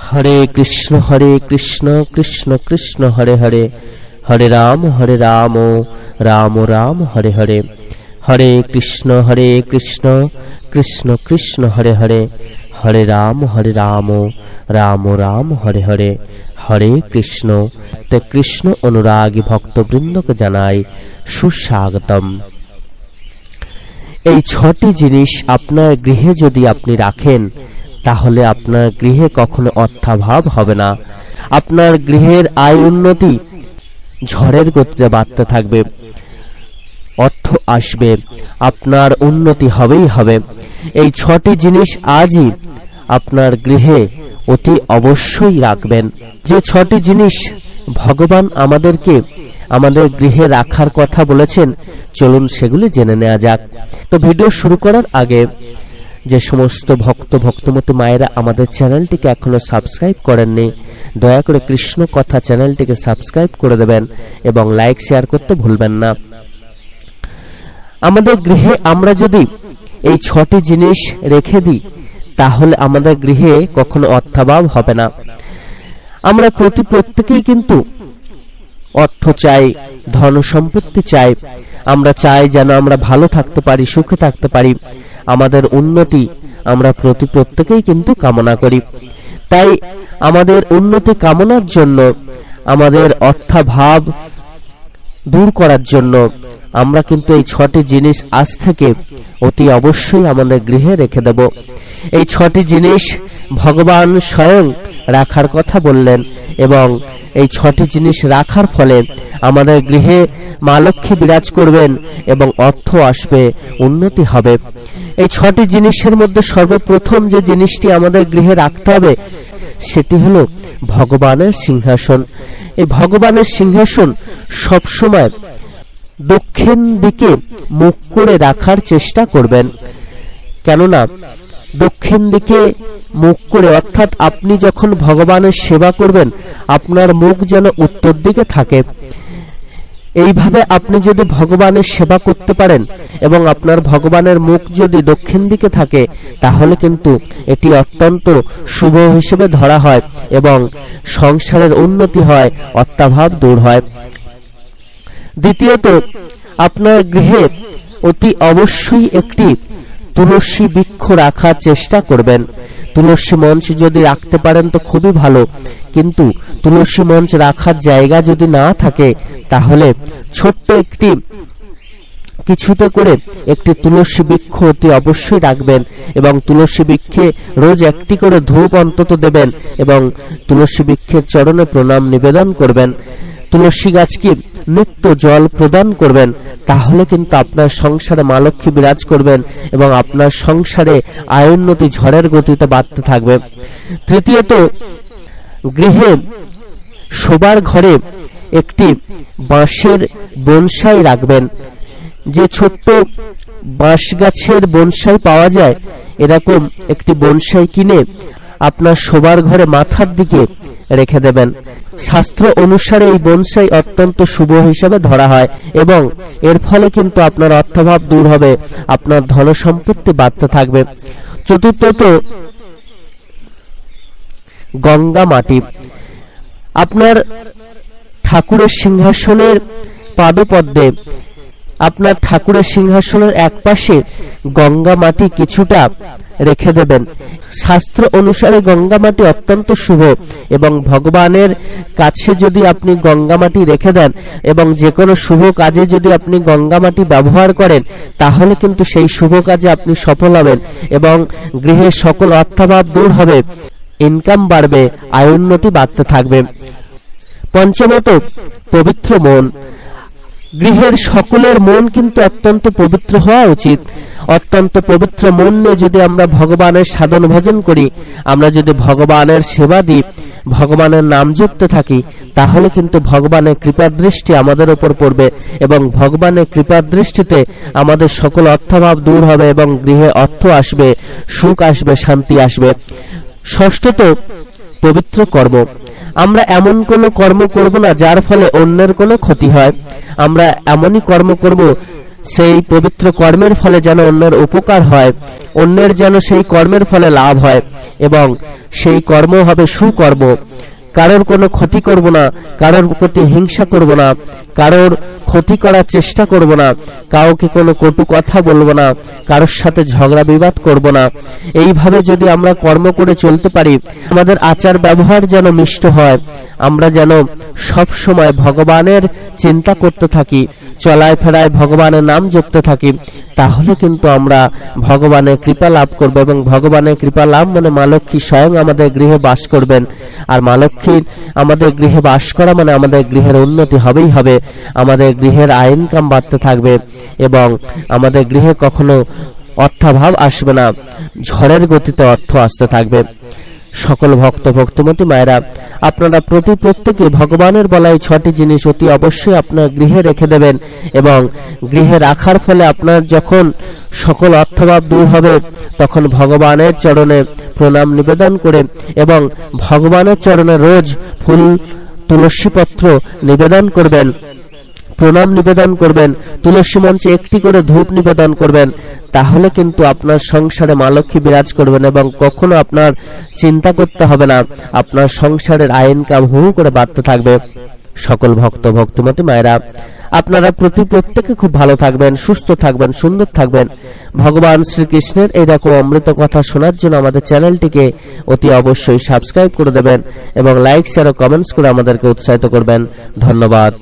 हरे कृष्ण कृष्ण कृष्ण हरे हरे, हरे राम राम राम हरे हरे। हरे कृष्ण कृष्ण कृष्ण हरे हरे, हरे राम राम राम हरे हरे। हरे कृष्ण। ते कृष्ण अनुरागी भक्तबृंद के জানাই সুস্বাগতম। এই ছটি জিনিস আপনার গৃহে যদি আপনি রাখেন তাহলে আপনার গৃহে কখনো অর্থাভাব হবে না। আপনার গৃহের আয় উন্নতি ঝড়ের গতিতে বাড়তে থাকবে, অর্থ আসবে, আপনার উন্নতি হবেই হবে। এই ছটি জিনিস আজই আপনার গৃহে অতি অবশ্যই রাখবেন। যে ছটি জিনিস ভগবান আমাদেরকে আমাদের গৃহে রাখার কথা বলেছেন, চলুন সেগুলি জেনে নেওয়া যাক। তো ভিডিও শুরু করার আগে যে সমস্ত ভক্তমতী মায়েরা আমাদের চ্যানেলটিকে এখনো সাবস্ক্রাইব করেননি, দয়া করে কৃষ্ণ কথা চ্যানেলটিকে সাবস্ক্রাইব করে দেবেন এবং লাইক শেয়ার করতে ভুলবেন না। আমাদের গৃহে আমরা যদি এই ছটি জিনিস রেখে দিই তাহলে আমাদের গৃহে কখনো অর্থাভাব হবে না। আমরা প্রত্যেকেই কিন্তু অর্থ চাই, ধন সম্পত্তি চাই। আমরা চাই যেন আমরা ভালো থাকতে পারি, সুখে থাকতে পারি, আমাদের উন্নতি আমরা প্রত্যেকেই কিন্তু কামনা করি। তাই আমাদের উন্নতি কামনার জন্য, আমাদের অর্থাভাব দূর করার জন্য আমরা কিন্তু এই ছটি জিনিস আজ থেকে অতি অবশ্যই আমাদের গৃহে রেখে দেব। এই ছটি জিনিস ভগবান স্বয়ং রাখার কথা বললেন এবং এই ছটি জিনিস রাখার ফলে আমাদের গৃহে মা লক্ষ্মী বিরাজ করবেন এবং অর্থ আসবে, উন্নতি হবে। এই ছটি জিনিসের মধ্যে সর্বপ্রথম যে জিনিসটি আমাদের গৃহে রাখতে হবে সেটি হলো ভগবানের সিংহাসন। এই ভগবানের সিংহাসন সবসময় দক্ষিণ দিকে মুখ করে রাখার চেষ্টা করবেন। কেননা দক্ষিণ দিকে মুখ করে, অর্থাৎ আপনি যখন ভগবানের সেবা করবেন আপনার মুখ যেন উত্তর দিকে থাকে। এইভাবে আপনি যদি ভগবানের সেবা করতে পারেন এবং আপনার ভগবানের মুখ যদি দক্ষিণ দিকে থাকে তাহলে কিন্তু এটি অত্যন্ত শুভ হিসেবে ধরা হয় এবং সংসারের উন্নতি হয়, অর্থাভাব দূর হয়। দ্বিতীয়ত, আপনার গৃহে অতি অবশ্যই একটি তুলসী বৃক্ষ রাখার চেষ্টা করবেন। তুলসী মঞ্চ যদি রাখতে পারেন তো খুবই ভালো, কিন্তু তুলসী মঞ্চ রাখার জায়গা যদি না থাকে তাহলে ছোট্ট একটি কিছুতে করে একটি তুলসী বৃক্ষ অতি অবশ্যই রাখবেন এবং তুলসী বৃক্ষে রোজ একটি করে ধূপ অন্তত দেবেন এবং তুলসী বৃক্ষের চরণে প্রণাম নিবেদন করবেন। তুলসী গাছকে নিত্য জল প্রদান করবেন, তাহলে কিন্তু আপনার সংসারে মা লক্ষ্মী বিরাজ করবেন এবং আপনার সংসারে আয় উন্নতি ঝড়ের গতিতে বাড়তে থাকবে। তৃতীয়ত, গৃহে শোবার ঘরে একটি বাঁশের বনসাই রাখবেন। যে ছোট্ট বাঁশ গাছের বনসাই পাওয়া যায়, এরকম একটি বনসাই কিনে আপনার শোবার ঘরে মাথার দিকে রেখে দেবেন। শাস্ত্র অনুসারে এই বনসাই অত্যন্ত শুভ হিসেবে ধরা হয় এবং এর ফলে কিন্তু আপনার অর্থাভাব দূর হবে, আপনার ধন সম্পত্তি বাড়তে থাকবে। চতুর্থত, গঙ্গা মাটি। আপনার ঠাকুরের সিংহাসনের পাদপদ্মে, আপনার ঠাকুরের সিংহাসনের এক পাশে গঙ্গা মাটি কিছুটা রেখে দেবেন। শাস্ত্র অনুসারে গঙ্গা মাটি অত্যন্ত শুভ এবং ভগবানের কাছে যদি আপনি গঙ্গা মাটি রেখে দেন এবং যে কোনো শুভ কাজে যদি আপনি গঙ্গা মাটি ব্যবহার করেন তাহলে কিন্তু সেই শুভ কাজে আপনি সফল হবেন এবং গৃহের সকল অর্থাভাব দূর হবে, ইনকাম বাড়বে, আয় উন্নতি বাড়তে থাকবে। পঞ্চমত, পবিত্র মন। গৃহের সকলের মন কিন্তু অত্যন্ত পবিত্র হওয়া উচিত। অত্যন্ত পবিত্র মন নিয়ে যদি আমরা ভগবানের সাধন ভজন করি, আমরা যদি ভগবানের সেবা দিই, ভগবানের নাম জপতে থাকি, তাহলে কিন্তু ভগবানের কৃপা দৃষ্টি আমাদের উপর পড়বে এবং ভগবানের কৃপা দৃষ্টিতে আমাদের সকল অর্থাভাব দূর হবে এবং গৃহে অর্থ আসবে, সুখ আসবে, শান্তি আসবে। ষষ্ঠত, পবিত্র কর্ম। আমরা এমন কোনো কর্ম করব না যার ফলে অন্যের কোনো ক্ষতি হয়। আমরা এমনই কর্ম করব সেই পবিত্র কর্মের ফলে যেন অন্যের উপকার হয়, অন্যের যেন সেই কর্মের ফলে লাভ হয় এবং সেই কর্ম হবে সুকর্ম। কারোর কোনো ক্ষতি করব না, কারোর প্রতি হিংসা করব না, কারোর ক্ষতি করার চেষ্টা করব না, কাউকে কোনো কটু কথা বলবো না, কারোর সাথে ঝগড়া বিবাদ করব না। এইভাবে যদি আমরা কর্ম করে চলতে পারি, আমাদের আচার ব্যবহার যেন মিষ্ট হয়, আমরা যেন সব সময় ভগবানের চিন্তা করতে থাকি, চলায় ফেরায় ভগবানের নাম জপতে থাকি, তাহলে কিন্তু আমরা ভগবানের কৃপা লাভ করব। এবং ভগবানের কৃপা লাভ মানে মা লক্ষ্মী স্বয়ং আমাদের গৃহে বাস করবেন। আর মা লক্ষ্মীর আমাদের গৃহে বাস করা মানে আমাদের গৃহের উন্নতি হবেই হবে, আমাদের গৃহের আয় ইনকাম বাড়তে থাকবে এবং আমাদের গৃহে কখনো অর্থাভাব আসবে না, ঝড়ের গতিতে অর্থ আসতে থাকবে। সকল ভক্ত ভক্তিমতী মায়েরা, আপনারা প্রত্যেকে ভগবানের বলা এই 6টি জিনিস অতি অবশ্যই আপনার গৃহে রেখে দেবেন এবং গৃহে রাখার ফলে আপনার যখন সকল অর্থভাব দূর হবে তখন ভগবানের চরণে প্রণাম নিবেদন করে এবং ভগবানের চরণে রোজ ফুল তুলসী পত্র নিবেদন করবেন, প্রণাম নিবেদন করবেন, তুলসী মঞ্চে একটি করে ধূপ নিবেদন করবেন, তাহলে কিন্তু আপনার সংসারে মা লক্ষ্মী বিরাজ করবেন এবং কখনো আপনার চিন্তা করতে হবে না, আপনার সংসারের আয় ইনকাম হু করে বাড়তে থাকবে। সকল ভক্ত ভক্তিমতী মায়েরা, আপনারা প্রত্যেকে খুব ভালো থাকবেন, সুস্থ থাকবেন, সুন্দর থাকবেন। ভগবান শ্রীকৃষ্ণের এইরকম অমৃত কথা শোনার জন্য আমাদের চ্যানেলটিকে অতি অবশ্যই সাবস্ক্রাইব করে দেবেন এবং লাইক শেয়ার ও কমেন্টস করে আমাদেরকে উৎসাহিত করবেন। ধন্যবাদ।